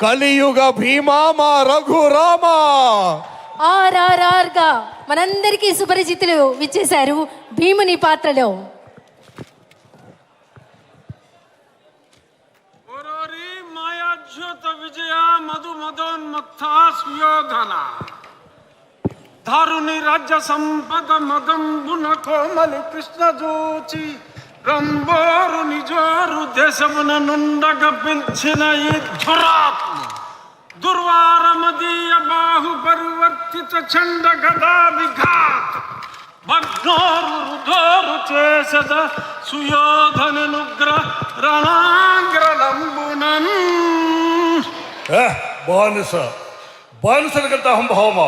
కలియుగ భీమా మా రఘురామ. RRR గా మనందరికీ సుపరిచితులు విచ్చేశారు భీముని పాత్రలో. మాయాజ్యోత విజయ మధు మదోన్మత్త సుయోధన దారుని రాజ్య సంపద మదంబున కోమలి కృష్ణ జూచి రంబోరు నిజోరు దేశమున నుండగ పిలిచిన ఈ ధురాత్మ దుర్వారమదీయ బాహు పరివర్తిత చండ గదా విఘాత భగ్నోరు రుధోరు చేసద సుయోధనుగ్ర రణాగ్రలంబునం. బానిసలకంత అహంభావమా?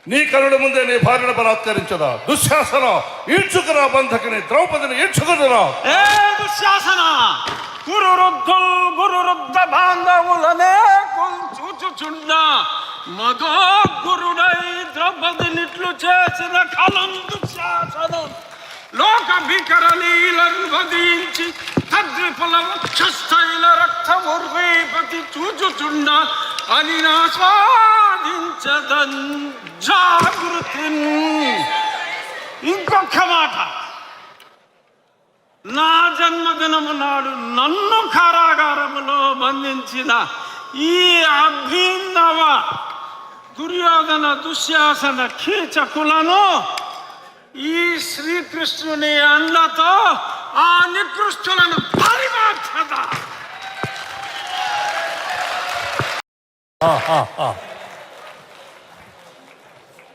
నీ కనుల ముందే నీ భార్యను బలాత్కరించదా? దుశ్శాసన, ఈడ్చుకురా బంధకిని, ద్రౌపదిని ఈడ్చుకురా. ఏ దుశ్శాసన, గురురుద్ధ బాంధవులనే చూచుచుండ మగో గురుడై ద్రౌపదినిట్లు చేసిన కలం దుశ్శాసనం. లోక భీకర లీలను వధించి తద్విపుల వక్షస్థైల రక్తముర్వీపతి చూచుచుండ అని నా స్వాదించదన్ జాగృతి. ఇంకొక మాట, నా జన్మదినము నాడు నన్ను కారాగారములో బంధించిన ఈ అభినవ దుర్యోధన దుశ్శాసన కీచకులను ఈ శ్రీకృష్ణుని అండతో ఆ నికృష్టులను పరిమార్చద.